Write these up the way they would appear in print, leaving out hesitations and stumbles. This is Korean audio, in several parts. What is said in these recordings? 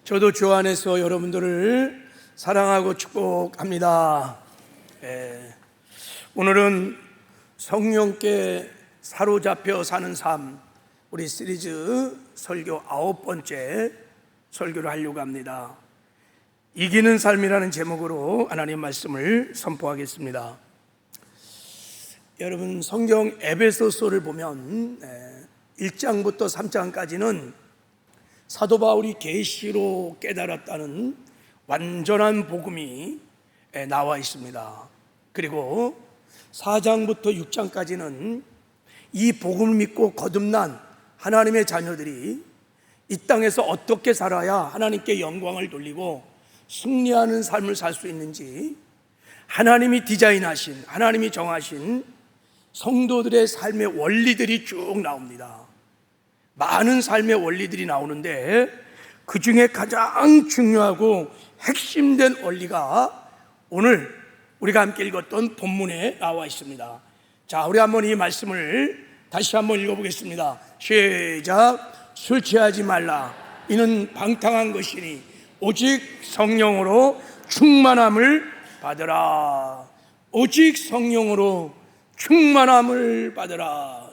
저도 주 안에서 여러분들을 사랑하고 축복합니다. 오늘은 성령께 사로잡혀 사는 삶, 우리 시리즈 설교 9번째 설교를 하려고 합니다. 이기는 삶이라는 제목으로 하나님 말씀을 선포하겠습니다. 여러분, 성경 에베소서를 보면 1장부터 3장까지는 사도 바울이 계시로 깨달았다는 완전한 복음이 나와 있습니다. 그리고 4장부터 6장까지는 이 복음을 믿고 거듭난 하나님의 자녀들이 이 땅에서 어떻게 살아야 하나님께 영광을 돌리고 승리하는 삶을 살 수 있는지, 하나님이 디자인하신, 하나님이 정하신 성도들의 삶의 원리들이 쭉 나옵니다. 많은 삶의 원리들이 나오는데 그 중에 가장 중요하고 핵심된 원리가 오늘 우리가 함께 읽었던 본문에 나와 있습니다. 자, 우리 한번 이 말씀을 다시 한번 읽어보겠습니다. 시작. 술 취하지 말라. 이는 방탕한 것이니 오직 성령으로 충만함을 받으라. 오직 성령으로 충만함을 받으라.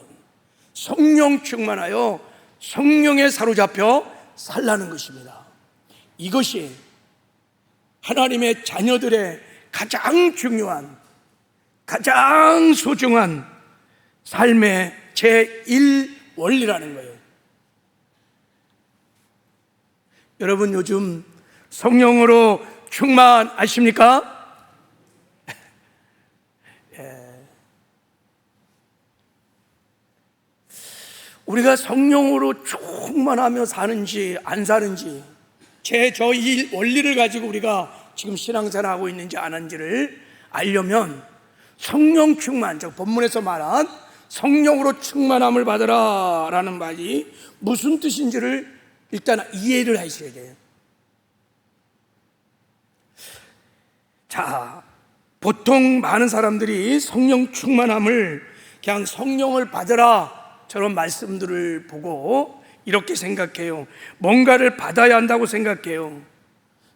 성령 충만하여 성령에 사로잡혀 살라는 것입니다. 이것이 하나님의 자녀들의 가장 중요한, 가장 소중한 삶의 제1원리라는 거예요. 여러분, 요즘 성령으로 충만하십니까? 우리가 성령으로 충만하며 사는지 안 사는지, 저 이 원리를 가지고 우리가 지금 신앙생활하고 있는지 안 하는지를 알려면 성령 충만, 즉 본문에서 말한 성령으로 충만함을 받으라 라는 말이 무슨 뜻인지를 일단 이해를 하셔야 돼요. 자, 보통 많은 사람들이 성령 충만함을 그냥 성령을 받으라 저런 말씀들을 보고 이렇게 생각해요. 뭔가를 받아야 한다고 생각해요.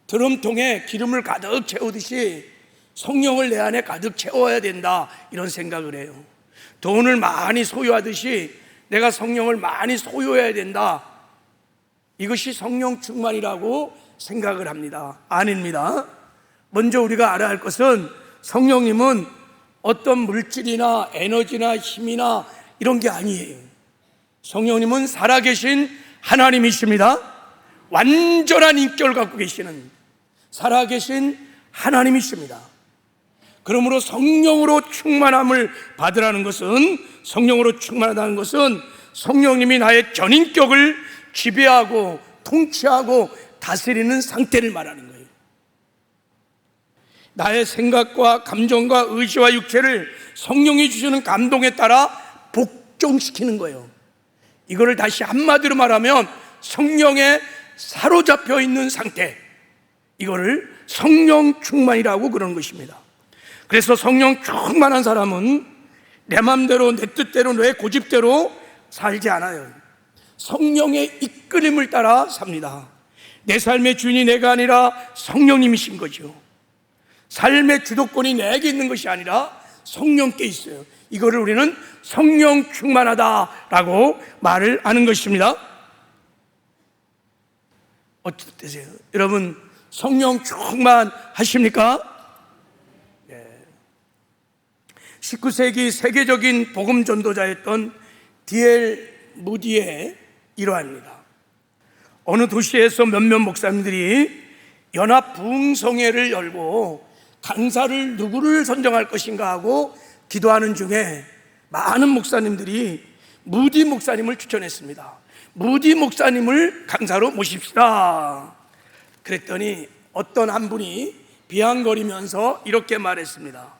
드럼통에 기름을 가득 채우듯이 성령을 내 안에 가득 채워야 된다, 이런 생각을 해요. 돈을 많이 소유하듯이 내가 성령을 많이 소유해야 된다, 이것이 성령 충만이라고 생각을 합니다. 아닙니다. 먼저 우리가 알아야 할 것은 성령님은 어떤 물질이나 에너지나 힘이나 이런 게 아니에요. 성령님은 살아계신 하나님이십니다. 완전한 인격을 갖고 계시는 살아계신 하나님이십니다. 그러므로 성령으로 충만함을 받으라는 것은, 성령으로 충만하다는 것은 성령님이 나의 전인격을 지배하고 통치하고 다스리는 상태를 말하는 거예요. 나의 생각과 감정과 의지와 육체를 성령이 주시는 감동에 따라 복종시키는 거예요. 이거를 다시 한마디로 말하면 성령에 사로잡혀 있는 상태, 이거를 성령 충만이라고 그러는 것입니다. 그래서 성령 충만한 사람은 내 맘대로, 내 뜻대로, 내 고집대로 살지 않아요. 성령의 이끌림을 따라 삽니다. 내 삶의 주인이 내가 아니라 성령님이신 거죠. 삶의 주도권이 내게 있는 것이 아니라 성령께 있어요. 이거를 우리는 성령 충만하다라고 말을 하는 것입니다. 어떠세요? 여러분, 성령 충만하십니까? 19세기 세계적인 복음 전도자였던 D.L. 무디의 일화입니다. 어느 도시에서 몇몇 목사님들이 연합 부흥성회를 열고 강사를 누구를 선정할 것인가 하고 기도하는 중에 많은 목사님들이 무디 목사님을 추천했습니다. 무디 목사님을 강사로 모십시다. 그랬더니 어떤 한 분이 비아냥거리면서 이렇게 말했습니다.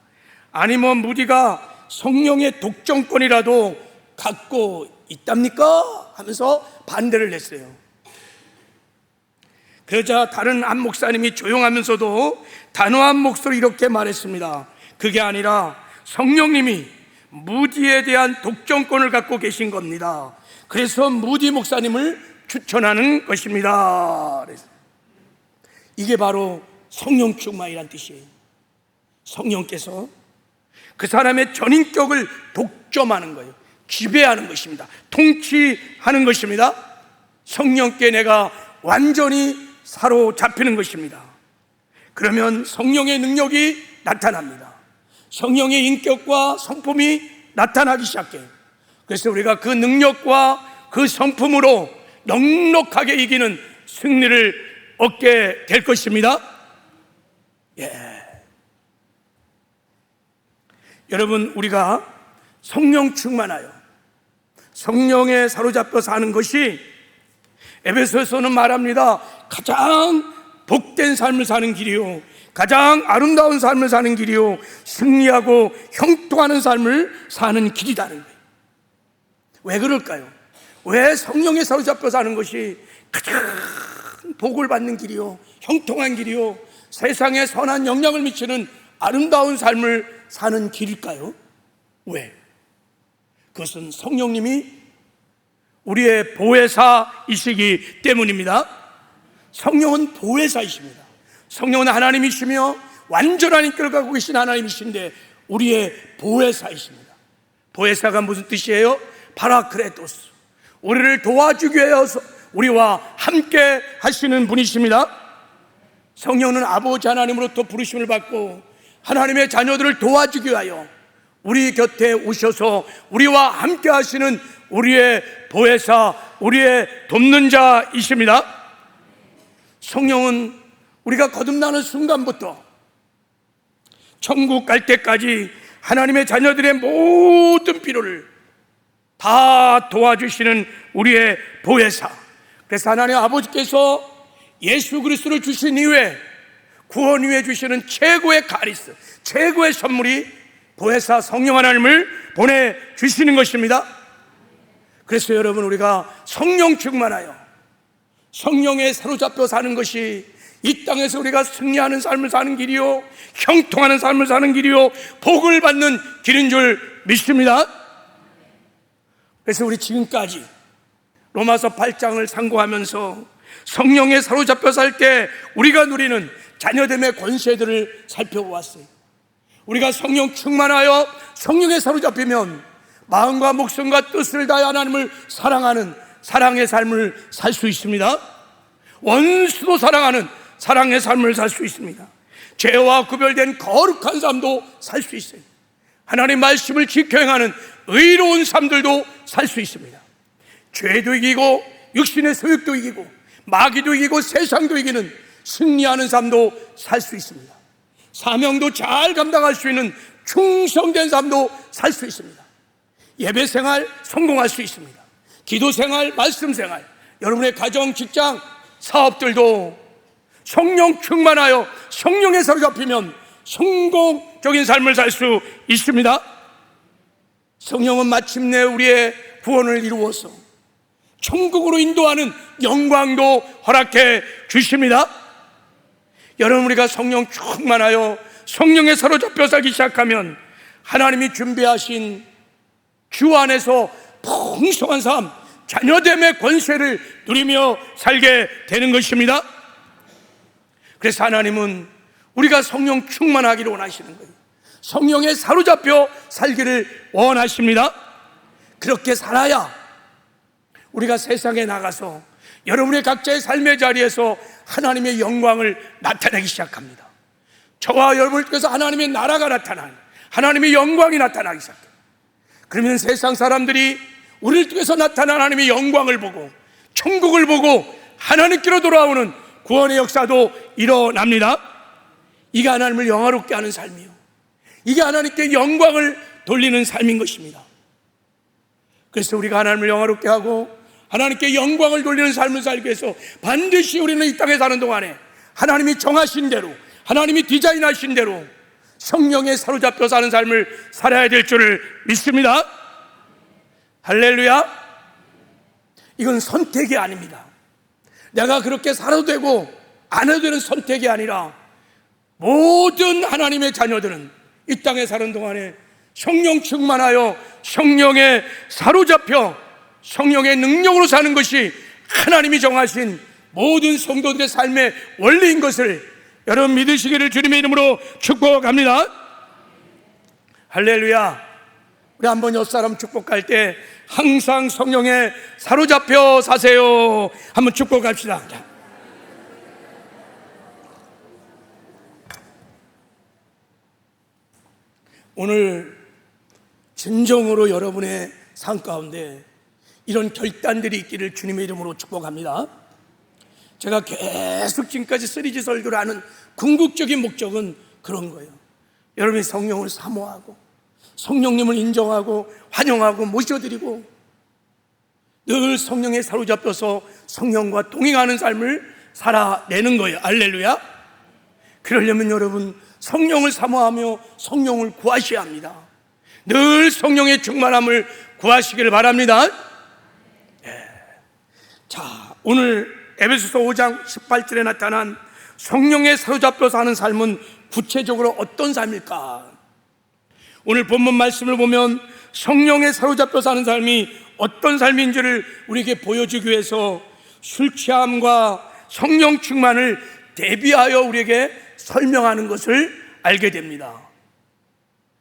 아니 뭐 무디가 성령의 독점권이라도 갖고 있답니까? 하면서 반대를 했어요. 그러자 다른 한 목사님이 조용하면서도 단호한 목소리로 이렇게 말했습니다. 그게 아니라 성령님이 무디에 대한 독점권을 갖고 계신 겁니다. 그래서 무디 목사님을 추천하는 것입니다. 이게 바로 성령 충만이란 뜻이에요. 성령께서 그 사람의 전인격을 독점하는 거예요. 지배하는 것입니다. 통치하는 것입니다. 성령께 내가 완전히 사로잡히는 것입니다. 그러면 성령의 능력이 나타납니다. 성령의 인격과 성품이 나타나기 시작해요. 그래서 우리가 그 능력과 그 성품으로 넉넉하게 이기는 승리를 얻게 될 것입니다. 여러분, 우리가 성령 충만하여 성령에 사로잡혀 사는 것이 에베소서는 말합니다. 가장 복된 삶을 사는 길이요, 가장 아름다운 삶을 사는 길이요, 승리하고 형통하는 삶을 사는 길이라는 거예요. 왜 그럴까요? 왜 성령에 사로잡혀 사는 것이 가장 복을 받는 길이요, 형통한 길이요, 세상에 선한 영향을 미치는 아름다운 삶을 사는 길일까요? 왜? 그것은 성령님이 우리의 보혜사이시기 때문입니다. 성령은 보혜사이십니다. 성령은 하나님이시며 완전한 인격을 갖고 계신 하나님이신데 우리의 보혜사이십니다. 보혜사가 무슨 뜻이에요? 파라크레토스, 우리를 도와주기 위해서 우리와 함께 하시는 분이십니다. 성령은 아버지 하나님으로부터 부르심을 받고 하나님의 자녀들을 도와주기 위하여 우리 곁에 오셔서 우리와 함께 하시는 우리의 보혜사, 우리의 돕는 자이십니다. 성령은 우리가 거듭나는 순간부터 천국 갈 때까지 하나님의 자녀들의 모든 필요를 다 도와주시는 우리의 보혜사. 그래서 하나님 아버지께서 예수 그리스도를 주신 이후에 구원 이후에 주시는 최고의 카리스, 최고의 선물이 보혜사 성령 하나님을 보내주시는 것입니다. 그래서 여러분, 우리가 성령 충만하여 성령에 사로잡혀 사는 것이 이 땅에서 우리가 승리하는 삶을 사는 길이요, 형통하는 삶을 사는 길이요, 복을 받는 길인 줄 믿습니다. 그래서 우리 지금까지 로마서 8장을 상고하면서 성령에 사로잡혀 살 때 우리가 누리는 자녀됨의 권세들을 살펴보았어요. 우리가 성령 충만하여 성령에 사로잡히면 마음과 목숨과 뜻을 다해 하나님을 사랑하는 사랑의 삶을 살 수 있습니다. 원수도 사랑하는 사랑의 삶을 살 수 있습니다. 죄와 구별된 거룩한 삶도 살 수 있어요. 하나님의 말씀을 지켜 행하는 의로운 삶들도 살 수 있습니다. 죄도 이기고 육신의 소욕도 이기고 마귀도 이기고 세상도 이기는 승리하는 삶도 살 수 있습니다. 사명도 잘 감당할 수 있는 충성된 삶도 살 수 있습니다. 예배 생활 성공할 수 있습니다. 기도 생활, 말씀 생활, 여러분의 가정, 직장, 사업들도 성령 충만하여 성령에 사로잡히면 성공적인 삶을 살 수 있습니다. 성령은 마침내 우리의 구원을 이루어서 천국으로 인도하는 영광도 허락해 주십니다. 여러분, 우리가 성령 충만하여 성령에 사로잡혀 살기 시작하면 하나님이 준비하신 주 안에서 풍성한 삶, 자녀됨의 권세를 누리며 살게 되는 것입니다. 그래서 하나님은 우리가 성령 충만하기를 원하시는 거예요. 성령에 사로잡혀 살기를 원하십니다. 그렇게 살아야 우리가 세상에 나가서 여러분의 각자의 삶의 자리에서 하나님의 영광을 나타내기 시작합니다. 저와 여러분께서 하나님의 나라가 나타나는, 하나님의 영광이 나타나기 시작해요. 그러면 세상 사람들이 우리를 통해서 나타난 하나님의 영광을 보고 천국을 보고 하나님께로 돌아오는 구원의 역사도 일어납니다. 이게 하나님을 영화롭게 하는 삶이요, 이게 하나님께 영광을 돌리는 삶인 것입니다. 그래서 우리가 하나님을 영화롭게 하고 하나님께 영광을 돌리는 삶을 살기 위해서 반드시 우리는 이 땅에 사는 동안에 하나님이 정하신 대로, 하나님이 디자인하신 대로 성령에 사로잡혀 사는 삶을 살아야 될 줄을 믿습니다. 할렐루야. 이건 선택이 아닙니다. 내가 그렇게 살아도 되고 안 해도 되는 선택이 아니라 모든 하나님의 자녀들은 이 땅에 사는 동안에 성령 충만하여 성령에 사로잡혀 성령의 능력으로 사는 것이 하나님이 정하신 모든 성도들의 삶의 원리인 것을 여러분 믿으시기를 주님의 이름으로 축복합니다. 할렐루야. 우리 한번 옆 사람 축복할 때 항상 성령에 사로잡혀 사세요. 한번 축복합시다. 오늘 진정으로 여러분의 삶 가운데 이런 결단들이 있기를 주님의 이름으로 축복합니다. 제가 계속 지금까지 시리즈 설교를 하는 궁극적인 목적은 그런 거예요. 여러분이 성령을 사모하고 성령님을 인정하고 환영하고 모셔드리고 늘 성령에 사로잡혀서 성령과 동행하는 삶을 살아내는 거예요. 할렐루야. 그러려면 여러분 성령을 사모하며 성령을 구하셔야 합니다. 늘 성령의 충만함을 구하시기를 바랍니다. 자, 오늘 에베소서 5장 18절에 나타난 성령에 사로잡혀 사는 삶은 구체적으로 어떤 삶일까? 오늘 본문 말씀을 보면 성령에 사로잡혀 사는 삶이 어떤 삶인지를 우리에게 보여주기 위해서 술 취함과 성령 충만을 대비하여 우리에게 설명하는 것을 알게 됩니다.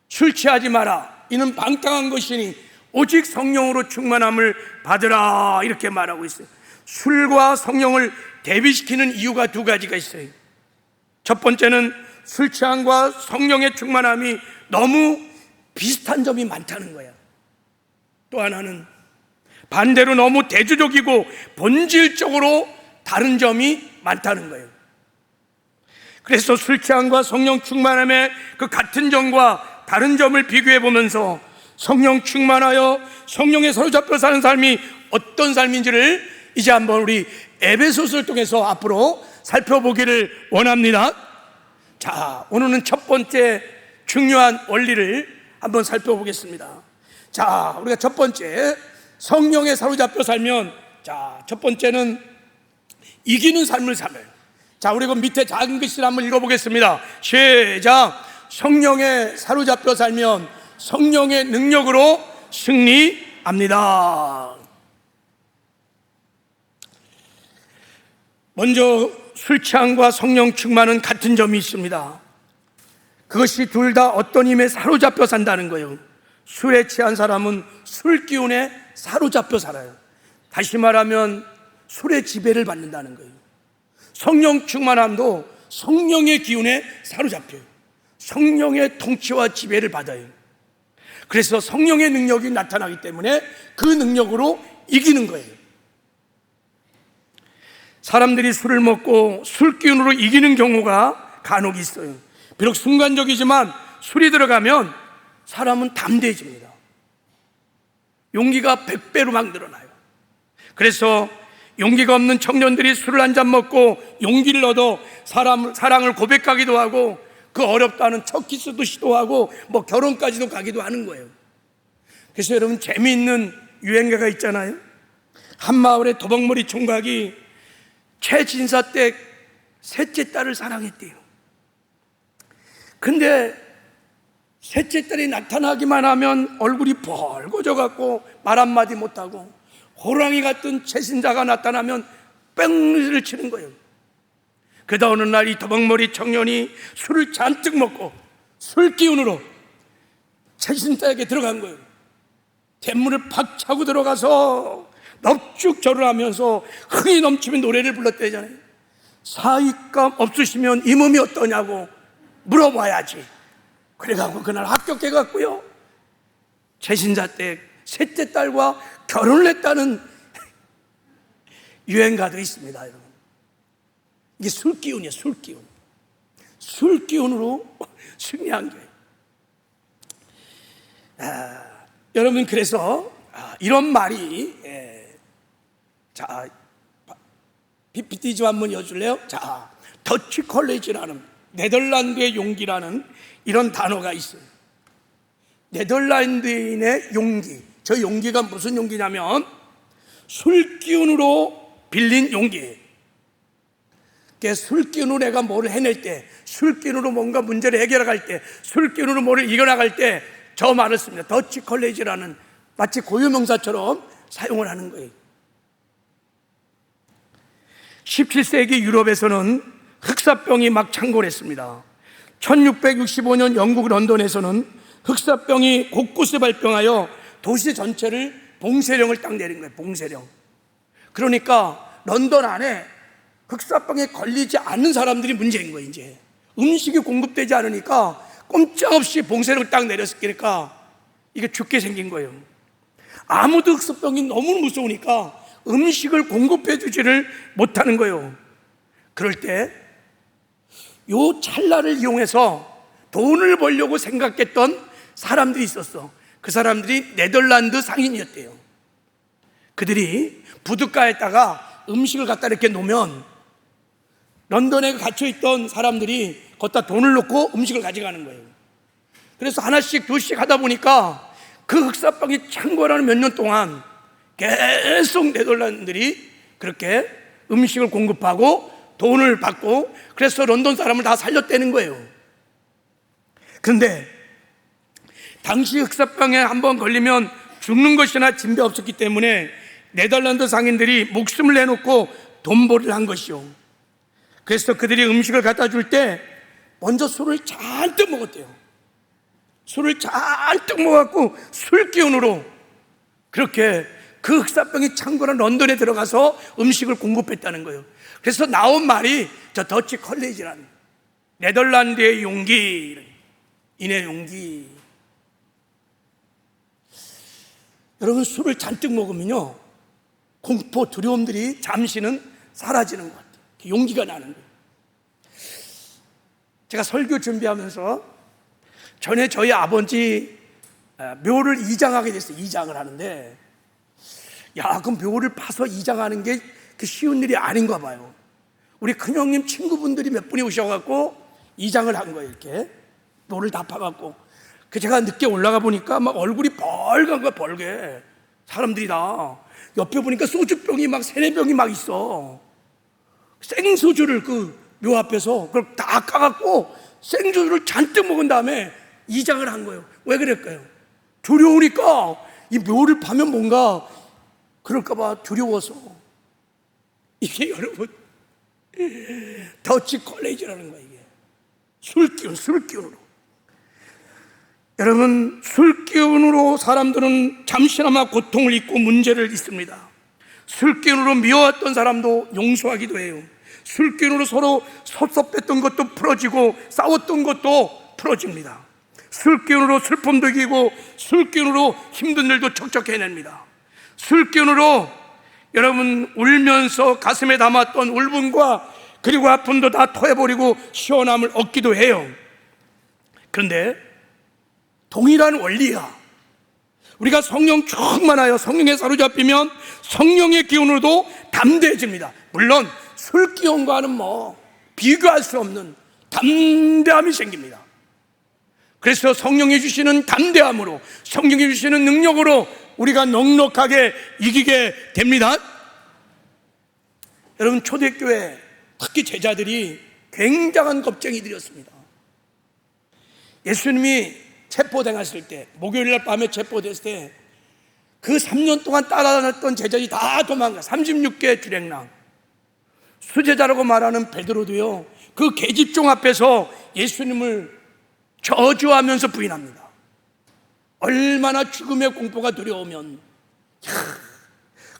술 취하지 마라. 이는 방탕한 것이니 오직 성령으로 충만함을 받으라. 이렇게 말하고 있어요. 술과 성령을 대비시키는 이유가 두 가지가 있어요. 첫 번째는 술 취함과 성령의 충만함이 너무 비슷한 점이 많다는 거야. 또 하나는 반대로 너무 대조적이고 본질적으로 다른 점이 많다는 거예요. 그래서 술 취함과 성령 충만함의 그 같은 점과 다른 점을 비교해 보면서 성령 충만하여 성령에 사로잡혀 사는 삶이 어떤 삶인지를 이제 한번 우리 에베소서를 통해서 앞으로 살펴보기를 원합니다. 자, 오늘은 첫 번째 중요한 원리를 한번 살펴보겠습니다. 자, 우리가 첫 번째 성령에 사로잡혀 살면, 자, 첫 번째는 이기는 삶을 살아요. 자, 우리 그 밑에 작은 글씨를 한번 읽어보겠습니다. 시작. 성령에 사로잡혀 살면 성령의 능력으로 승리합니다. 먼저 술 취함과 성령 충만은 같은 점이 있습니다. 그것이 둘 다 어떤 힘에 사로잡혀 산다는 거예요. 술에 취한 사람은 술 기운에 사로잡혀 살아요. 다시 말하면 술의 지배를 받는다는 거예요. 성령 충만함도 성령의 기운에 사로잡혀요. 성령의 통치와 지배를 받아요. 그래서 성령의 능력이 나타나기 때문에 그 능력으로 이기는 거예요. 사람들이 술을 먹고 술 기운으로 이기는 경우가 간혹 있어요. 비록 순간적이지만 술이 들어가면 사람은 담대해집니다. 용기가 100배로 막 늘어나요. 그래서 용기가 없는 청년들이 술을 한 잔 먹고 용기를 얻어 사랑을 고백하기도 하고 그 어렵다는 첫 키스도 시도하고 뭐 결혼까지도 가기도 하는 거예요. 그래서 여러분 재미있는 유행가가 있잖아요. 한마을의 도박머리 총각이 최진사 때 셋째 딸을 사랑했대요. 근데 셋째 딸이 나타나기만 하면 얼굴이 벌거져 갖고 말 한마디 못하고 호랑이 같은 최신자가 나타나면 뺑리를 치는 거예요. 그러다 어느 날 이 도박머리 청년이 술을 잔뜩 먹고 술 기운으로 최신자에게 들어간 거예요. 대문을 팍 차고 들어가서 넙죽절을 하면서 흥이 넘치는 노래를 불렀대잖아요. 사익감 없으시면 이 몸이 어떠냐고 물어봐야지. 그래갖고 그날 합격해갖고요, 최신자 때 셋째 딸과 결혼을 했다는 유행가도 있습니다. 여러분, 이게 술기운이에요. 술기운. 술기운으로 승리한 거예요. 여러분, 그래서 이런 말이, 자, PPT 좀 한번 여줄래요? 자, 더치 컬리지라는, 네덜란드의 용기라는 이런 단어가 있어요. 네덜란드인의 용기. 저 용기가 무슨 용기냐면 술기운으로 빌린 용기예요. 술기운으로 내가 뭐를 해낼 때, 술기운으로 뭔가 문제를 해결할 때, 술기운으로 뭐를 이겨나갈 때 저 말을 씁니다. 더치 컬리지라는, 마치 고유명사처럼 사용을 하는 거예요. 17세기 유럽에서는 흑사병이 막 창궐했습니다. 1665년 영국 런던에서는 흑사병이 곳곳에 발병하여 도시 전체를 봉쇄령을 딱 내린 거예요. 봉쇄령. 그러니까 런던 안에 흑사병에 걸리지 않는 사람들이 문제인 거예요. 이제 음식이 공급되지 않으니까 꼼짝없이 봉쇄령을 딱 내렸으니까 이게 죽게 생긴 거예요. 아무도 흑사병이 너무 무서우니까 음식을 공급해 주지를 못하는 거예요. 그럴 때 요 찰나를 이용해서 돈을 벌려고 생각했던 사람들이 있었어. 그 사람들이 네덜란드 상인이었대요. 그들이 부둣가에다가 음식을 갖다 이렇게 놓으면 런던에 갇혀있던 사람들이 거기다 돈을 넣고 음식을 가져가는 거예요. 그래서 하나씩 둘씩 하다 보니까 그 흑사병이 창궐하는 몇 년 동안 계속 네덜란드들이 그렇게 음식을 공급하고 돈을 받고, 그래서 런던 사람을 다 살렸다는 거예요. 그런데 당시 흑사병에 한번 걸리면 죽는 것이나 진배 없었기 때문에 네덜란드 상인들이 목숨을 내놓고 돈벌이를 한 것이요. 그래서 그들이 음식을 갖다 줄 때 먼저 술을 잔뜩 먹었대요. 술을 잔뜩 먹었고 술 기운으로 그렇게 그 흑사병이 창궐한 런던에 들어가서 음식을 공급했다는 거예요. 그래서 나온 말이 저 더치 컬리지라는, 네덜란드의 용기, 인의 용기. 여러분, 술을 잔뜩 먹으면요 공포, 두려움들이 잠시는 사라지는 것 같아요. 용기가 나는 거예요. 제가 설교 준비하면서 전에 저희 아버지 묘를 이장하게 됐어요. 이장을 하는데, 야, 그럼 묘를 파서 이장하는 게 쉬운 일이 아닌가 봐요. 우리 큰형님 친구분들이 몇 분이 오셔갖고 이장을 한 거예요. 이렇게 묘를 다 파갖고. 제가 늦게 올라가 보니까 막 얼굴이 벌간 거야, 벌게. 사람들이 다. 옆에 보니까 소주병이 막 3-4병이 막 있어. 생소주를 그 묘 앞에서 그걸 다 까갖고 생소주를 잔뜩 먹은 다음에 이장을 한 거예요. 왜 그럴까요? 두려우니까. 이 묘를 파면 뭔가 그럴까봐 두려워서. 이게 여러분 더치 컬리지라는 거예요. 이게 술기운으로. 여러분, 술기운으로 사람들은 잠시나마 고통을 잊고 문제를 잊습니다. 술기운으로 미워했던 사람도 용서하기도 해요. 술기운으로 서로 섭섭했던 것도 풀어지고 싸웠던 것도 풀어집니다. 술기운으로 슬픔도 이기고 술기운으로 힘든 일도 척척해냅니다. 술기운으로 여러분 울면서 가슴에 담았던 울분과 그리고 아픔도 다 토해버리고 시원함을 얻기도 해요. 그런데 동일한 원리야. 우리가 성령 충만하여 성령에 사로잡히면 성령의 기운으로도 담대해집니다. 물론 술 기운과는 비교할 수 없는 담대함이 생깁니다. 그래서 성령이 주시는 담대함으로, 성령이 주시는 능력으로 우리가 넉넉하게 이기게 됩니다. 여러분, 초대교회 특히 제자들이 굉장한 겁쟁이들이었습니다. 예수님이 체포당했을 때, 목요일날 밤에 체포됐을 때 그 3년 동안 따라다녔던 제자들이 다 도망가. 36개 주랭랑. 수제자라고 말하는 베드로도요, 그 계집종 앞에서 예수님을 저주하면서 부인합니다. 얼마나 죽음의 공포가 두려우면.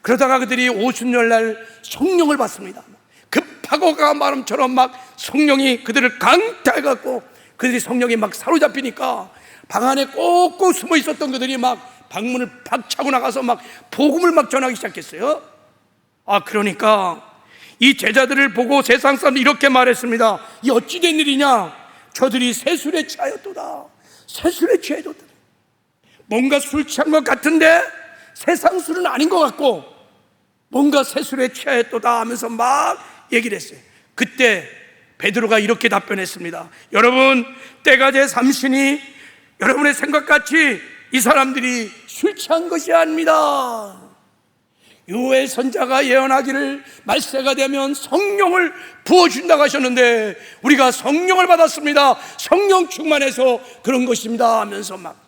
그러다가 그들이 오순절날 성령을 받습니다. 급하고 강한 바람처럼 막 성령이 그들을 강타해갖고 그들이 성령이 막 사로잡히니까 방 안에 꼭꼭 숨어 있었던 그들이 막 방문을 팍 차고 나가서 막 복음을 막 전하기 시작했어요. 그러니까 이 제자들을 보고 세상 사람들이 이렇게 말했습니다. 이 어찌 된 일이냐? 저들이 새술에 취하였도다. 새술에 취하였도다. 뭔가 술 취한 것 같은데 세상 술은 아닌 것 같고 뭔가 새술에 취하였도다 하면서 막 얘기를 했어요. 그때 베드로가 이렇게 답변했습니다. 여러분, 때가 제 삼신이 여러분의 생각같이 이 사람들이 술 취한 것이 아닙니다. 요엘 선자가 예언하기를 말세가 되면 성령을 부어준다고 하셨는데 우리가 성령을 받았습니다. 성령 충만해서 그런 것입니다 하면서 막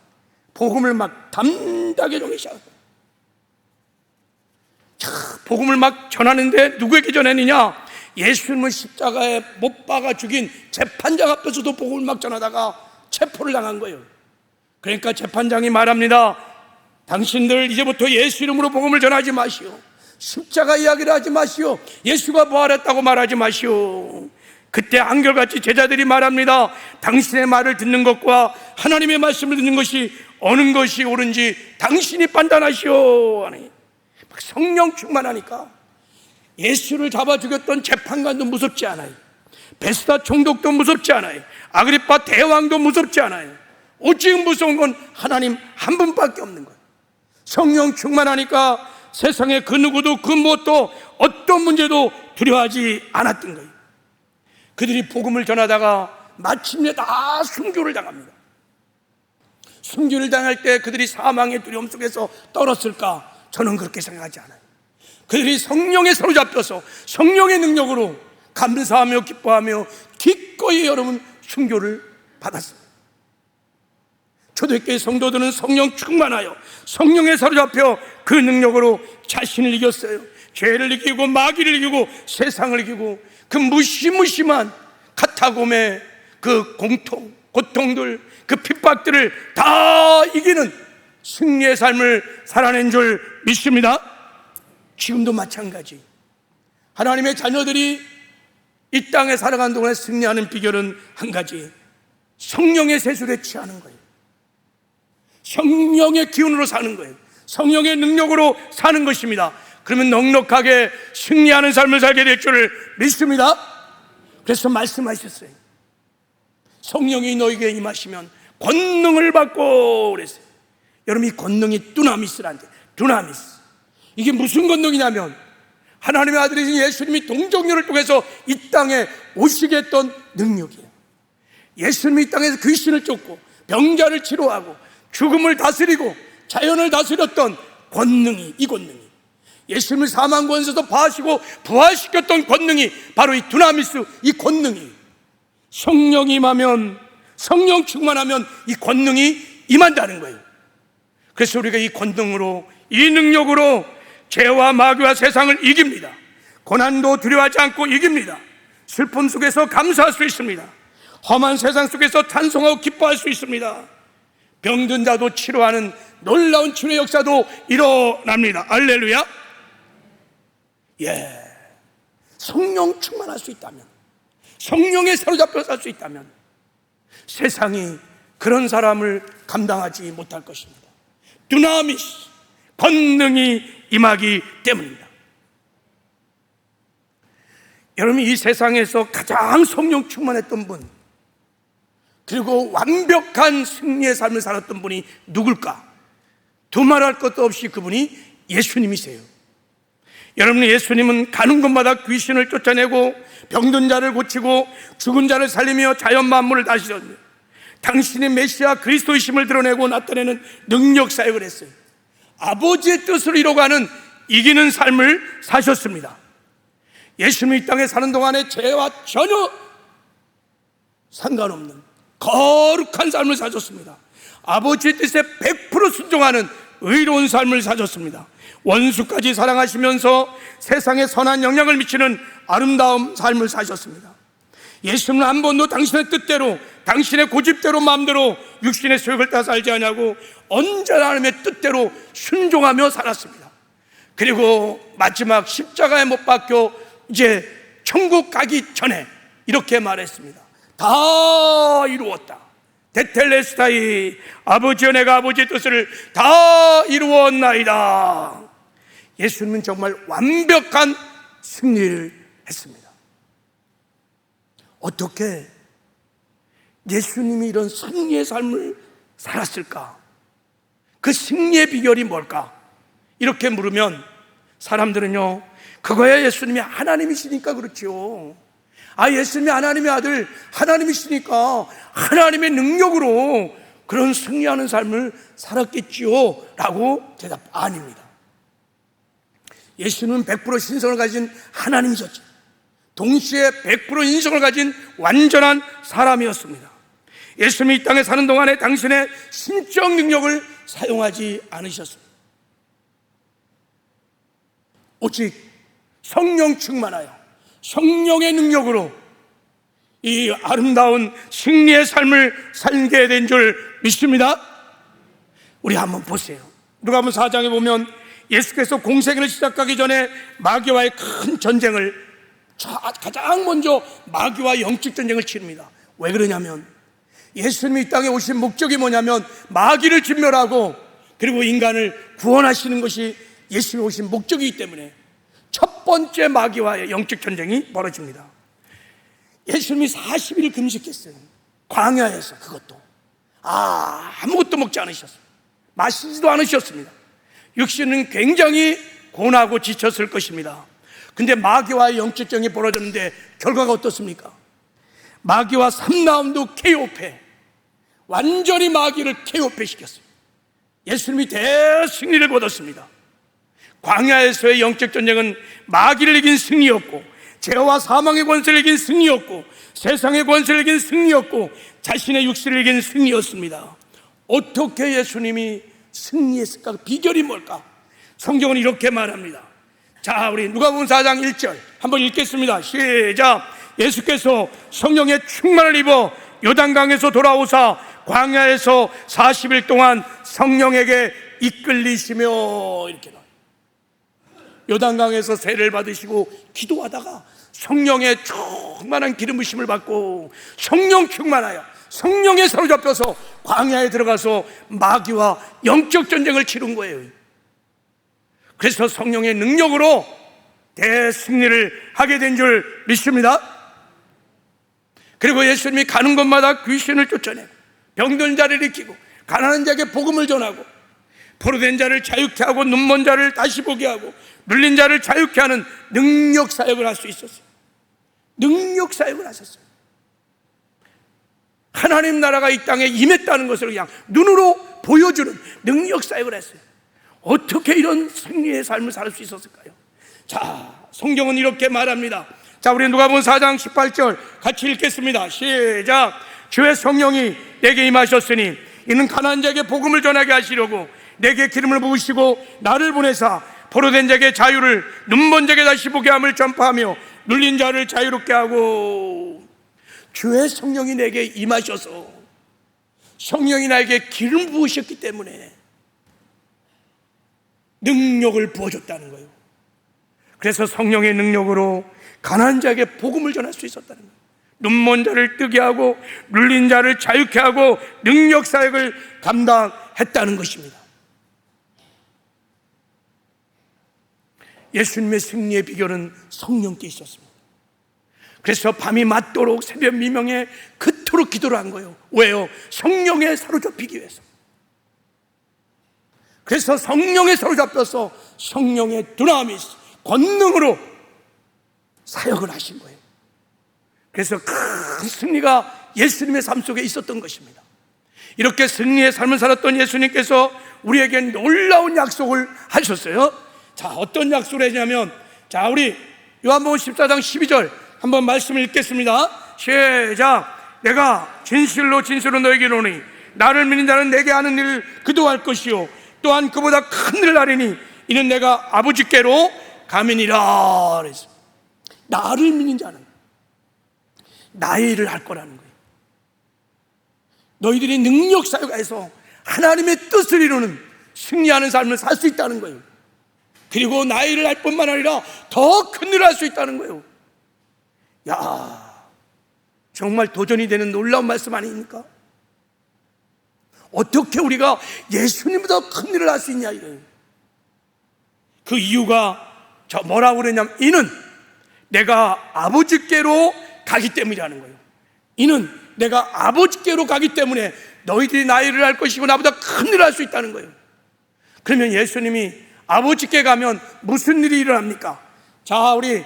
복음을 막 담대하게 전하기 시작했어요. 복음을 막 전하는데 누구에게 전했느냐? 예수님을 십자가에 못 박아 죽인 재판장 앞에서도 복음을 막 전하다가 체포를 당한 거예요. 그러니까 재판장이 말합니다. 당신들 이제부터 예수 이름으로 복음을 전하지 마시오. 십자가 이야기를 하지 마시오. 예수가 부활했다고 말하지 마시오. 그때 한결같이 제자들이 말합니다. 당신의 말을 듣는 것과 하나님의 말씀을 듣는 것이 어느 것이 옳은지 당신이 판단하시오. 막 성령 충만하니까 예수를 잡아 죽였던 재판관도 무섭지 않아요. 베스다 총독도 무섭지 않아요. 아그리파 대왕도 무섭지 않아요. 오직 무서운 건 하나님 한 분밖에 없는 거예요. 성령 충만하니까 세상에 그 누구도 그 무엇도 어떤 문제도 두려워하지 않았던 거예요. 그들이 복음을 전하다가 마침내 다 순교를 당합니다. 순교를 당할 때 그들이 사망의 두려움 속에서 떨었을까? 저는 그렇게 생각하지 않아요. 그들이 성령에 사로잡혀서 성령의 능력으로 감사하며 기뻐하며 기꺼이 여러분 순교를 받았습니다. 초대교회 성도들은 성령 충만하여 성령에 사로잡혀 그 능력으로 자신을 이겼어요. 죄를 이기고 마귀를 이기고 세상을 이기고 그 무시무심한 카타곰의 그 고통들, 그 핍박들을 다 이기는 승리의 삶을 살아낸 줄 믿습니다. 지금도 마찬가지. 하나님의 자녀들이 이 땅에 살아가는 동안에 승리하는 비결은 한 가지, 성령의 세술에 취하는 거예요. 성령의 기운으로 사는 거예요. 성령의 능력으로 사는 것입니다. 그러면 넉넉하게 승리하는 삶을 살게 될 줄을 믿습니다. 그래서 말씀하셨어요. 성령이 너에게 임하시면 권능을 받고 그랬어요. 여러분, 이 권능이 두나미스란데, 두나미스. 이게 무슨 권능이냐면 하나님의 아들이신 예수님이 동정녀를 통해서 이 땅에 오시게 했던 능력이에요. 예수님이 이 땅에서 귀신을 쫓고 병자를 치료하고 죽음을 다스리고 자연을 다스렸던 권능이, 이 권능이, 예수님을 사망 권세에서 파하시고 부활시켰던 권능이 바로 이 두나미스, 이 권능이, 성령이 임하면, 성령 충만하면 이 권능이 임한다는 거예요. 그래서 우리가 이 권능으로, 이 능력으로 죄와 마귀와 세상을 이깁니다. 고난도 두려워하지 않고 이깁니다. 슬픔 속에서 감사할 수 있습니다. 험한 세상 속에서 찬송하고 기뻐할 수 있습니다. 병든 자도 치료하는 놀라운 치료의 역사도 일어납니다. 할렐루야. 예, 성령 충만할 수 있다면, 성령에 사로잡혀 살 수 있다면 세상이 그런 사람을 감당하지 못할 것입니다. 두나미스, 권능이 임하기 때문입니다. 여러분, 이 세상에서 가장 성령 충만했던 분, 그리고 완벽한 승리의 삶을 살았던 분이 누굴까? 두말할 것도 없이 그분이 예수님이세요. 여러분, 예수님은 가는 곳마다 귀신을 쫓아내고 병든 자를 고치고 죽은 자를 살리며 자연 만물을 다스렸는데, 당신이 메시아 그리스도이심을 드러내고 나타내는 능력 사역을 했어요. 아버지의 뜻을 이루어가는 이기는 삶을 사셨습니다. 예수님이 이 땅에 사는 동안에 죄와 전혀 상관없는 거룩한 삶을 사셨습니다. 아버지의 뜻에 100% 순종하는 의로운 삶을 사셨습니다. 원수까지 사랑하시면서 세상에 선한 영향을 미치는 아름다운 삶을 사셨습니다. 예수님은 한 번도 당신의 뜻대로, 당신의 고집대로 마음대로 육신의 소욕을 따라 살지 않냐고 언제나 하나님의 뜻대로 순종하며 살았습니다. 그리고 마지막 십자가에 못 박혀 이제 천국 가기 전에 이렇게 말했습니다. 다 이루었다. 테텔레스타이, 아버지여, 내가 아버지의 뜻을 다 이루었나이다. 예수님은 정말 완벽한 승리를 했습니다. 어떻게 예수님이 이런 승리의 삶을 살았을까? 그 승리의 비결이 뭘까? 이렇게 물으면 사람들은요, 그거야 예수님이 하나님이시니까 그렇지요. 예수님이 하나님의 아들, 하나님이시니까 하나님의 능력으로 그런 승리하는 삶을 살았겠지요 라고 대답. 아닙니다. 예수님은 100% 신성을 가진 하나님이셨죠. 동시에 100% 인성을 가진 완전한 사람이었습니다. 예수님이 이 땅에 사는 동안에 당신의 신적 능력을 사용하지 않으셨습니다. 오직 성령 충만하여 성령의 능력으로 이 아름다운 승리의 삶을 살게 된 줄 믿습니다. 우리 한번 보세요. 누가복음 4장에 보면 예수께서 공생애를 시작하기 전에 마귀와의 큰 전쟁을, 가장 먼저 마귀와 영적 전쟁을 치릅니다. 왜 그러냐면 예수님이 이 땅에 오신 목적이 뭐냐면 마귀를 진멸하고 그리고 인간을 구원하시는 것이 예수님이 오신 목적이기 때문에 첫 번째 마귀와의 영적 전쟁이 벌어집니다. 예수님이 40일 금식했어요. 광야에서. 그것도 아무것도 먹지 않으셨어요. 마시지도 않으셨습니다. 육신은 굉장히 고나고 지쳤을 것입니다. 근데 마귀와의 영적 전쟁이 벌어졌는데 결과가 어떻습니까? 마귀와 3라운드 KO패, 완전히 마귀를 KO패 시켰어요. 예수님이 대승리를 거뒀습니다. 광야에서의 영적 전쟁은 마귀를 이긴 승리였고, 죄와 사망의 권세를 이긴 승리였고, 세상의 권세를 이긴 승리였고, 자신의 육신을 이긴 승리였습니다. 어떻게 예수님이 승리했을까? 비결이 뭘까? 성경은 이렇게 말합니다. 자, 우리 누가복음 4장 1절 한번 읽겠습니다. 시작. 예수께서 성령의 충만을 입어 요단강에서 돌아오사 광야에서 40일 동안 성령에게 이끌리시며, 이렇게 나와요. 요단강에서 세례를 받으시고 기도하다가 성령의 충만한 기름 부심을 받고 성령 충만하여 성령에 사로잡혀서 광야에 들어가서 마귀와 영적 전쟁을 치른 거예요. 그래서 성령의 능력으로 대승리를 하게 된 줄 믿습니다. 그리고 예수님이 가는 곳마다 귀신을 쫓아내고 병든 자를 일으키고 가난한 자에게 복음을 전하고 포로된 자를 자유케 하고 눈먼 자를 다시 보게 하고 눌린 자를 자유케 하는 능력 사역을 할 수 있었어요. 능력 사역을 하셨어요. 하나님 나라가 이 땅에 임했다는 것을 그냥 눈으로 보여주는 능력 사역을 했어요. 어떻게 이런 승리의 삶을 살 수 있었을까요? 자, 성경은 이렇게 말합니다. 자, 우리 누가복음 4장 18절 같이 읽겠습니다. 시작. 주의 성령이 내게 임하셨으니 이는 가난한 자에게 복음을 전하게 하시려고 내게 기름을 부으시고 나를 보내사 포로된 자에게 자유를, 눈먼 자에게 다시 보게 함을 전파하며 눌린 자를 자유롭게 하고. 주의 성령이 내게 임하셔서 성령이 나에게 기름 부으셨기 때문에 능력을 부어줬다는 거예요. 그래서 성령의 능력으로 가난한 자에게 복음을 전할 수 있었다는 거예요. 눈먼 자를 뜨게 하고 눌린 자를 자유케 하고 능력 사역을 감당했다는 것입니다. 예수님의 승리의 비결은 성령께 있었습니다. 그래서 밤이 맞도록 새벽 미명에 그토록 기도를 한 거예요. 왜요? 성령에 사로잡히기 위해서. 그래서 성령에 사로잡혀서 성령의 두나미스, 권능으로 사역을 하신 거예요. 그래서 큰 승리가 예수님의 삶 속에 있었던 것입니다. 이렇게 승리의 삶을 살았던 예수님께서 우리에게 놀라운 약속을 하셨어요. 자, 어떤 약속을 했냐면, 자, 우리 요한복음 14장 12절 한번 말씀을 읽겠습니다. 시작. 내가 진실로 진실로 너에게 이르노니 나를 믿는 자는 내게 하는 일을 그도 할 것이요 또한 그보다 큰 일을 하리니 이는 내가 아버지께로 감이니라. 그래서 나를 믿는 자는 나의 일을 할 거라는 거예요. 너희들이 능력 사역해서 하나님의 뜻을 이루는 승리하는 삶을 살 수 있다는 거예요. 그리고 나의 일을 할 뿐만 아니라 더 큰 일을 할 수 있다는 거예요. 야, 정말 도전이 되는 놀라운 말씀 아닙니까? 어떻게 우리가 예수님보다 큰 일을 할 수 있냐 이거예요. 그 이유가 뭐라고 그러냐면 이는 내가 아버지께로 가기 때문이라는 거예요. 이는 내가 아버지께로 가기 때문에 너희들이 나의 일을 할 것이고 나보다 큰 일을 할 수 있다는 거예요. 그러면 예수님이 아버지께 가면 무슨 일이 일어납니까? 자, 우리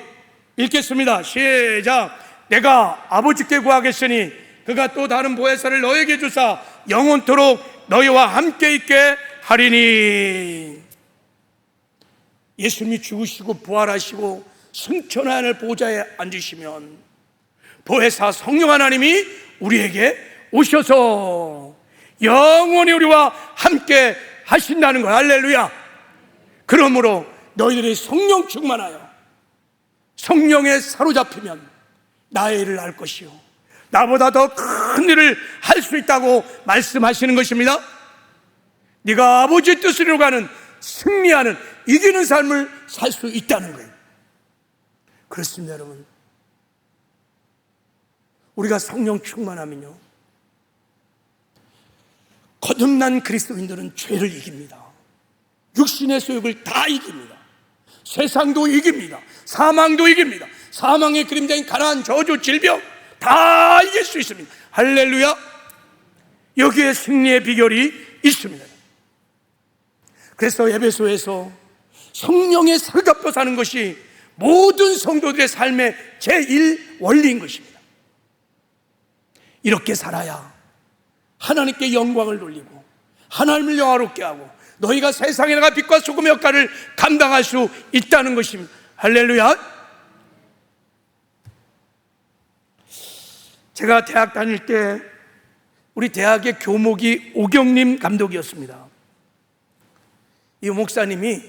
읽겠습니다. 시작. 내가 아버지께 구하겠으니 그가 또 다른 보혜사를 너에게 주사 영원토록 너희와 함께 있게 하리니. 예수님이 죽으시고 부활하시고 승천하늘 보좌에 앉으시면 보혜사 성령 하나님이 우리에게 오셔서 영원히 우리와 함께 하신다는 거예요. 할렐루야. 그러므로 너희들이 성령 충만하여 성령에 사로잡히면 나의 일을 할 것이요 나보다 더 큰 일을 할 수 있다고 말씀하시는 것입니다. 네가 아버지의 뜻을 이루가는 승리하는 이기는 삶을 살 수 있다는 거예요. 그렇습니다, 여러분. 우리가 성령 충만하면요, 거듭난 그리스도인들은 죄를 이깁니다. 육신의 소욕을 다 이깁니다. 세상도 이깁니다. 사망도 이깁니다. 사망의 그림자인 가난, 저주, 질병 다 이길 수 있습니다. 할렐루야. 여기에 승리의 비결이 있습니다. 그래서 에베소에서 성령에 사로잡혀 사는 것이 모든 성도들의 삶의 제1 원리인 것입니다. 이렇게 살아야 하나님께 영광을 돌리고 하나님을 영화롭게 하고 너희가 세상에 나가 빛과 소금의 역할을 감당할 수 있다는 것입니다. 할렐루야. 제가 대학 다닐 때 우리 대학의 교목이 오경림 감독이었습니다. 이 목사님이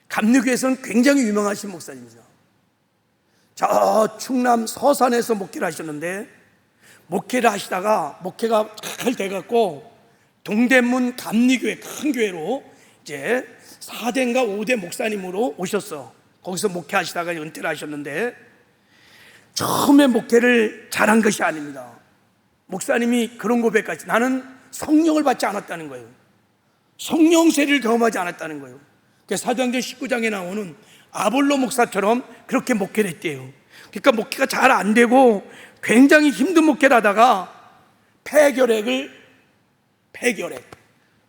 감리교에서는 굉장히 유명하신 목사님이죠. 저 충남 서산에서 목회를 하셨는데, 목회를 하시다가 목회가 잘 돼갖고 동대문 감리교회, 큰 교회로 이제 4대인가 5대 목사님으로 오셨어. 거기서 목회하시다가 은퇴를 하셨는데, 처음에 목회를 잘한 것이 아닙니다. 목사님이 그런 고백까지, 나는 성령을 받지 않았다는 거예요. 성령세를 경험하지 않았다는 거예요. 사도행전 19장에 나오는 아볼로 목사처럼 그렇게 목회를 했대요. 그러니까 목회가 잘 안 되고 굉장히 힘든 목회를 하다가 폐결핵,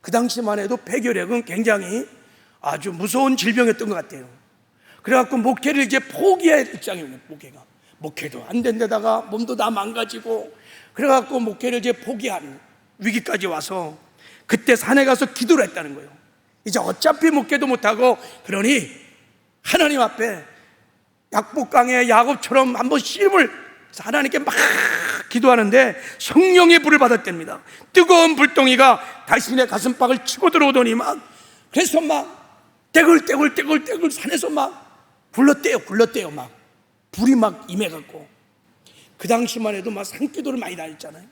그 당시만 해도 폐결핵은 굉장히 아주 무서운 질병이었던 것 같아요. 그래갖고 목회를 이제 포기할 입장이에요. 목회도 안 된 데다가 몸도 다 망가지고, 그래갖고 목회를 이제 포기하는 위기까지 와서 그때 산에 가서 기도를 했다는 거예요. 이제 어차피 목회도 못하고, 그러니 하나님 앞에 약복강의 야곱처럼 한번 씨름을 하나님께 막 기도하는데 성령의 불을 받았답니다. 뜨거운 불덩이가 자신의 가슴팍을 치고 들어오더니 그래서 떼굴떼굴 산에서 굴렀대요. 불이 임해갖고, 그 당시만 해도 산기도를 많이 다녔잖아요.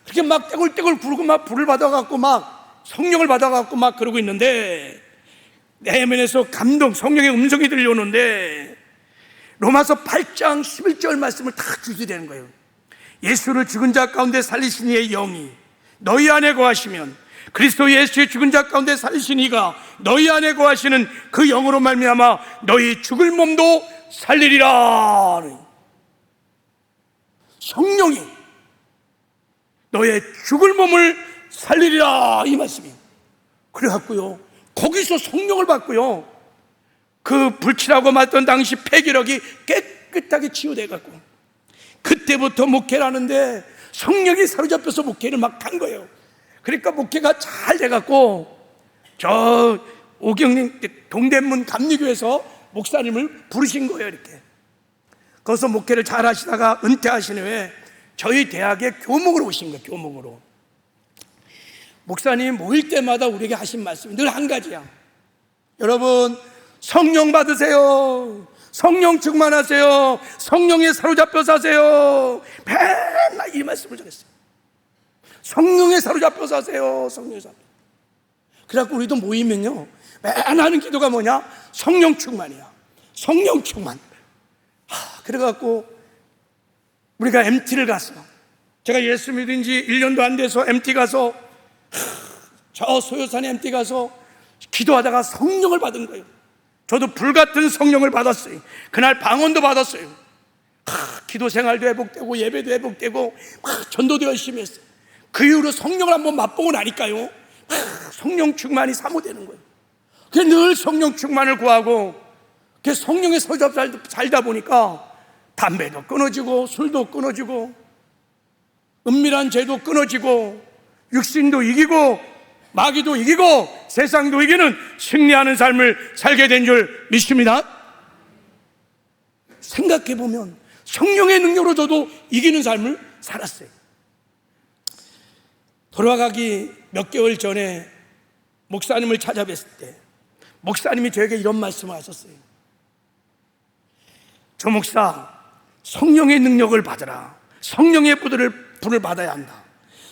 그렇게 떼굴떼굴 굴고 불을 받아갖고 성령을 받아갖고 그러고 있는데, 내면에서 감동, 성령의 음성이 들려오는데, 로마서 8장 11절 말씀을 다 주시되는 거예요. 예수를 죽은 자 가운데 살리신 이의 영이 너희 안에 거하시면 그리스도 예수의 죽은 자 가운데 살리신 이가 너희 안에 거하시는 그 영으로 말미암아 너희 죽을 몸도 살리리라. 성령이 너의 죽을 몸을 살리리라, 이 말씀이에요. 그래갖고요, 거기서 성령을 받고요, 그 불칠하고 맞던 당시 폐결핵이 깨끗하게 치유돼갖고, 그때부터 목회를 하는데 성령이 사로잡혀서 목회를 간 거예요. 그러니까 목회가 잘 돼갖고, 저 오경림 동대문 감리교에서 목사님을 부르신 거예요. 이렇게 거기서 목회를 잘 하시다가 은퇴하신 후에 저희 대학에 교목으로 오신 거예요. 교목으로. 목사님 모일 때마다 우리에게 하신 말씀이 늘 한 가지야. 여러분, 성령 받으세요. 성령 충만하세요. 성령에 사로잡혀 사세요. 맨날 이 말씀을 전했어요. 성령에 사로잡혀 사세요. 성령에 사로잡혀. 그래갖고 우리도 모이면요, 맨 하는 기도가 뭐냐? 성령 충만이야. 성령 충만. 그래갖고 우리가 MT를 갔어. 제가 예수 믿은 지 1년도 안 돼서 MT 가서, 저 소요산에 MT 가서 기도하다가 성령을 받은 거예요. 저도 불같은 성령을 받았어요. 그날 방언도 받았어요. 기도 생활도 회복되고 예배도 회복되고 전도도 열심히 했어요. 그 이후로 성령을 한번 맛보고 나니까요, 성령 충만이 사모되는 거예요. 그래서 늘 성령 충만을 구하고, 성령의 사로잡혀 살다 보니까 담배도 끊어지고 술도 끊어지고 은밀한 죄도 끊어지고 육신도 이기고 마귀도 이기고 세상도 이기는 승리하는 삶을 살게 된 줄 믿습니다. 생각해보면 성령의 능력으로 저도 이기는 삶을 살았어요. 돌아가기 몇 개월 전에 목사님을 찾아뵀을 때 목사님이 저에게 이런 말씀을 하셨어요. 조 목사, 성령의 능력을 받으라. 성령의 불을 받아야 한다.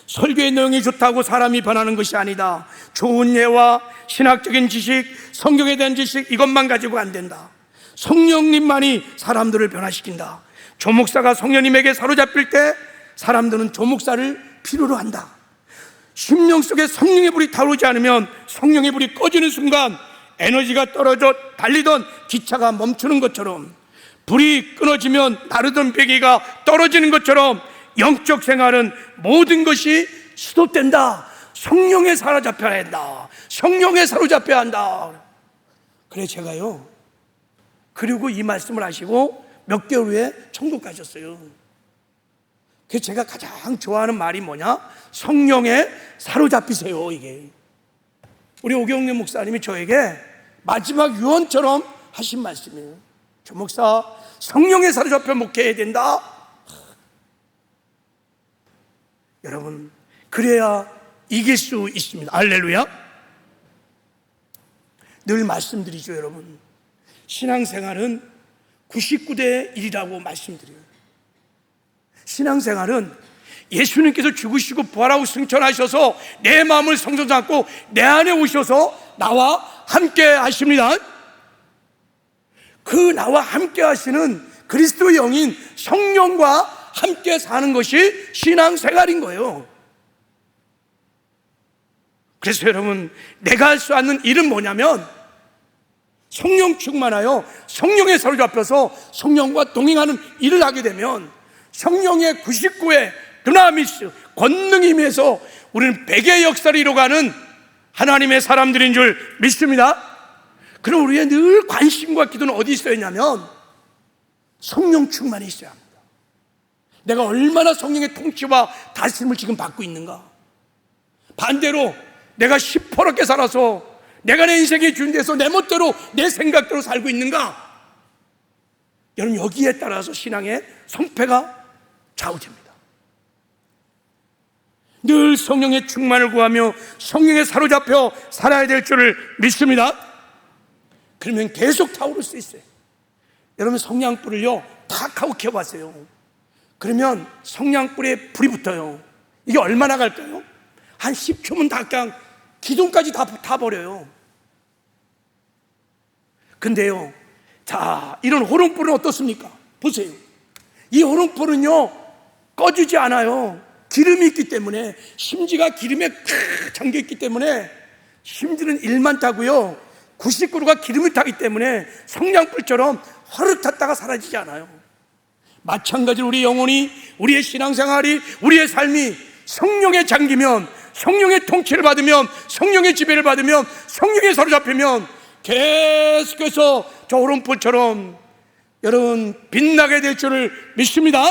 설교의 내용이 좋다고 사람이 변하는 것이 아니다. 좋은 예와 신학적인 지식, 성경에 대한 지식, 이것만 가지고 안 된다. 성령님만이 사람들을 변화시킨다. 조 목사가 성령님에게 사로잡힐 때 사람들은 조 목사를 필요로 한다. 심령 속에 성령의 불이 타오르지 않으면, 성령의 불이 꺼지는 순간 에너지가 떨어져 달리던 기차가 멈추는 것처럼, 불이 끊어지면 나르던 베개가 떨어지는 것처럼 영적 생활은 모든 것이 스톱된다. 성령에 사로잡혀야 한다. 성령에 사로잡혀야 한다. 그래 제가요, 그리고 이 말씀을 하시고 몇 개월 후에 천국 가셨어요. 그래서 제가 가장 좋아하는 말이 뭐냐? 성령에 사로잡히세요. 이게 우리 오경래 목사님이 저에게 마지막 유언처럼 하신 말씀이에요. 조 목사, 성령에 사로잡혀 목회해야 된다. 여러분, 그래야 이길 수 있습니다. 할렐루야. 늘 말씀드리죠. 여러분, 신앙생활은 99대 1이라고 말씀드려요. 신앙생활은 예수님께서 죽으시고 부활하고 승천하셔서 내 마음을 성전 잡고 내 안에 오셔서 나와 함께 하십니다. 그 나와 함께 하시는 그리스도의 영인 성령과 함께 사는 것이 신앙생활인 거예요. 그래서 여러분, 내가 할 수 없는 일은 뭐냐면 성령 충만하여 성령에 사로잡혀서 성령과 동행하는 일을 하게 되면 성령의 99의 드나미스, 권능이 임해서 우리는 100의 역사를 이뤄가는 하나님의 사람들인 줄 믿습니다. 그럼 우리의 늘 관심과 기도는 어디 있어야 하냐면 성령 충만이 있어야 합니다. 내가 얼마나 성령의 통치와 다스림을 지금 받고 있는가. 반대로 내가 시퍼렇게 살아서 내가 내 인생의 주인돼서 내 멋대로 내 생각대로 살고 있는가. 여러분, 여기에 따라서 신앙의 성패가 좌우됩니다. 늘 성령의 충만을 구하며 성령에 사로잡혀 살아야 될 줄을 믿습니다. 그러면 계속 타오를 수 있어요. 여러분, 성냥불을요 탁 하고 켜봤어요. 그러면 성냥불에 불이 붙어요. 이게 얼마나 갈까요? 한 10초면 다 그냥 기둥까지 다 타버려요. 근데요, 자, 이런 호롱불은 어떻습니까? 보세요. 이 호롱불은요 꺼지지 않아요. 기름이 있기 때문에, 심지가 기름에 꽉 잠겨있기 때문에 심지는 1만 타고요 99루가 기름을 타기 때문에 성냥불처럼 허르 탔다가 사라지지 않아요. 마찬가지로 우리 영혼이, 우리의 신앙생활이, 우리의 삶이 성령에 잠기면, 성령의 통치를 받으면, 성령의 지배를 받으면, 성령에 사로잡히면 계속해서 저 호롱불처럼 여러분 빛나게 될 줄을 믿습니다.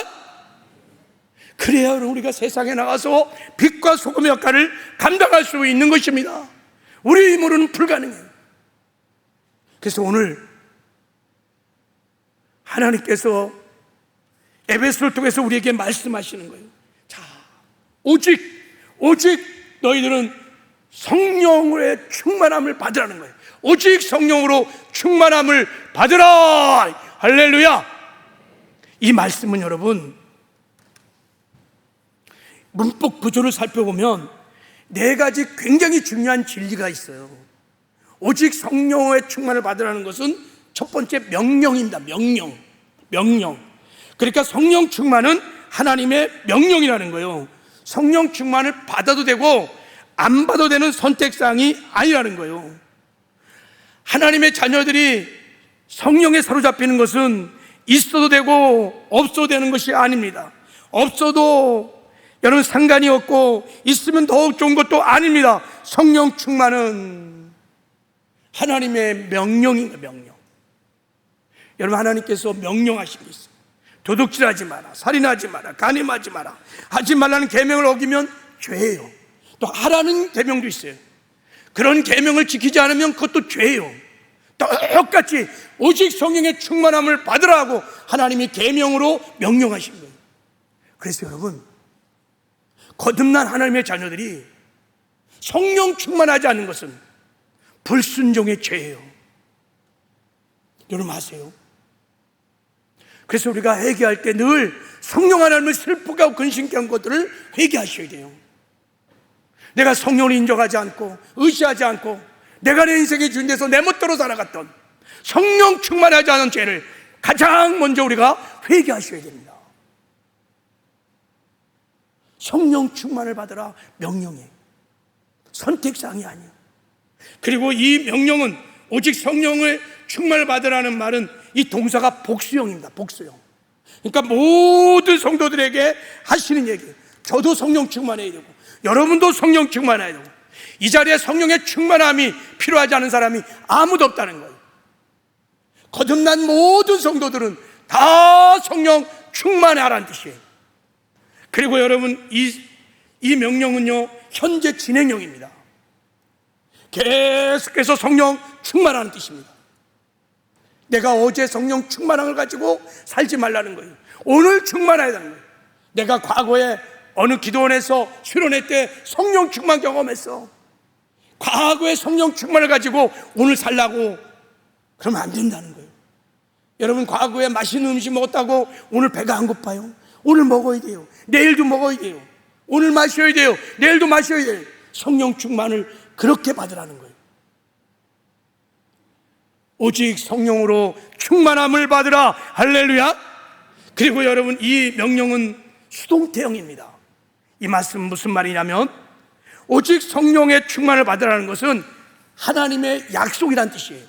그래야 우리가 세상에 나가서 빛과 소금의 역할을 감당할 수 있는 것입니다. 우리 힘으로는 불가능해요. 그래서 오늘 하나님께서 에베소를 통해서 우리에게 말씀하시는 거예요. 자, 오직 너희들은 성령의 충만함을 받으라는 거예요. 오직 성령으로 충만함을 받으라. 할렐루야. 이 말씀은 여러분, 문법 구조를 살펴보면 4가지 굉장히 중요한 진리가 있어요. 오직 성령의 충만을 받으라는 것은 첫 번째 명령입니다. 명령. 그러니까 성령 충만은 하나님의 명령이라는 거예요. 성령 충만을 받아도 되고 안 받아도 되는 선택사항이 아니라는 거예요. 하나님의 자녀들이 성령에 사로잡히는 것은 있어도 되고 없어도 되는 것이 아닙니다. 없어도 여러분 상관이 없고 있으면 더욱 좋은 것도 아닙니다. 성령 충만은 하나님의 명령입니다. 명령. 여러분, 하나님께서 명령하신 게 있어요. 도둑질하지 마라, 살인하지 마라, 간음하지 마라. 하지 말라는 계명을 어기면 죄예요. 또 하라는 계명도 있어요. 그런 계명을 지키지 않으면 그것도 죄예요. 똑같이 오직 성령의 충만함을 받으라고 하나님이 계명으로 명령하신 거예요. 그래서 여러분, 거듭난 하나님의 자녀들이 성령 충만하지 않는 것은 불순종의 죄예요. 여러분 아세요? 그래서 우리가 회개할 때 늘 성령 하나님을 슬프게 하고 근심케 한 것들을 회개하셔야 돼요. 내가 성령을 인정하지 않고 의지하지 않고 내가 내 인생의 주인에서 내 멋대로 살아갔던 성령 충만하지 않은 죄를 가장 먼저 우리가 회개하셔야 됩니다. 성령 충만을 받으라 명령이에요. 선택사항이 아니에요. 그리고 이 명령은 오직 성령을 충만을 받으라는 말은 이 동사가 복수형입니다. 복수형. 그러니까 모든 성도들에게 하시는 얘기예요. 저도 성령 충만해야 되고 여러분도 성령 충만해야 되고 이 자리에 성령의 충만함이 필요하지 않은 사람이 아무도 없다는 거예요. 거듭난 모든 성도들은 다 성령 충만하라는 뜻이에요. 그리고 여러분 이 명령은요 현재 진행형입니다. 계속해서 성령 충만하는 뜻입니다. 내가 어제 성령 충만함을 가지고 살지 말라는 거예요. 오늘 충만해야 되는 거예요. 내가 과거에 어느 기도원에서 수련회 때 성령 충만 경험했어. 과거의 성령 충만을 가지고 오늘 살라고 그러면 안 된다는 거예요. 여러분 과거에 맛있는 음식 먹었다고 오늘 배가 안 고파요? 오늘 먹어야 돼요. 내일도 먹어야 돼요. 오늘 마셔야 돼요. 내일도 마셔야 돼요. 성령 충만을 그렇게 받으라는 거예요. 오직 성령으로 충만함을 받으라. 할렐루야. 그리고 여러분 이 명령은 수동태형입니다. 이 말씀은 무슨 말이냐면 오직 성령의 충만을 받으라는 것은 하나님의 약속이란 뜻이에요.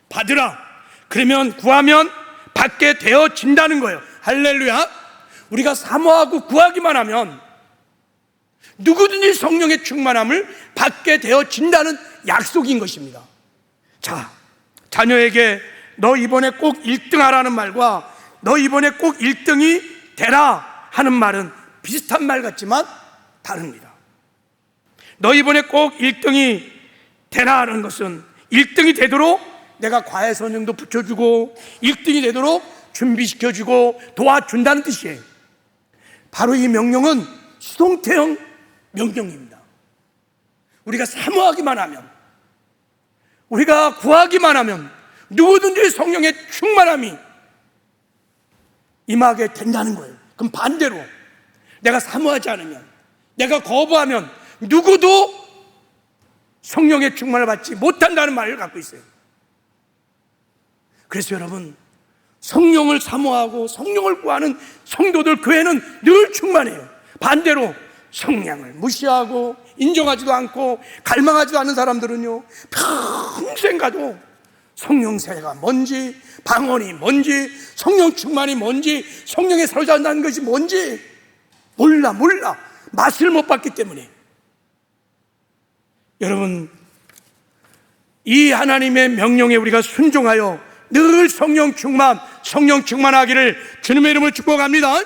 받으라. 그러면 구하면 받게 되어진다는 거예요. 할렐루야. 우리가 사모하고 구하기만 하면 누구든지 성령의 충만함을 받게 되어진다는 약속인 것입니다. 자, 자녀에게 너 이번에 꼭 1등 하라는 말과 너 이번에 꼭 1등이 되라 하는 말은 비슷한 말 같지만 다릅니다. 너 이번에 꼭 1등이 되라 하는 것은 1등이 되도록 내가 과외 선생도 붙여주고 1등이 되도록 준비시켜주고 도와준다는 뜻이에요. 바로 이 명령은 수동태형 명령입니다. 우리가 사모하기만 하면, 우리가 구하기만 하면 누구든지 성령의 충만함이 임하게 된다는 거예요. 그럼 반대로 내가 사모하지 않으면, 내가 거부하면 누구도 성령의 충만을 받지 못한다는 말을 갖고 있어요. 그래서 여러분 성령을 사모하고 성령을 구하는 성도들 교회는 늘 충만해요. 반대로 성령을 무시하고 인정하지도 않고 갈망하지도 않는 사람들은요 평생 가도 성령세가 뭔지, 방언이 뭔지, 성령 충만이 뭔지, 성령에 사로잡는다는 것이 뭔지 몰라. 맛을 못 봤기 때문에. 여러분 이 하나님의 명령에 우리가 순종하여 늘 성령 충만하기를 주님의 이름으로 축복합니다.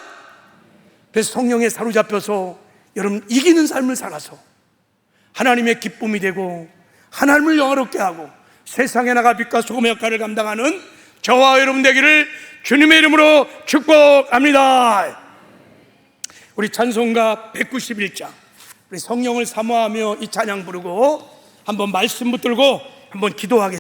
그래서 성령에 사로잡혀서 여러분 이기는 삶을 살아서 하나님의 기쁨이 되고 하나님을 영화롭게 하고 세상에 나가 빛과 소금의 역할을 감당하는 저와 여러분 되기를 주님의 이름으로 축복합니다. 우리 찬송가 191장 우리 성령을 사모하며 이 찬양 부르고 한번 말씀 붙들고 한번 기도하겠습니다.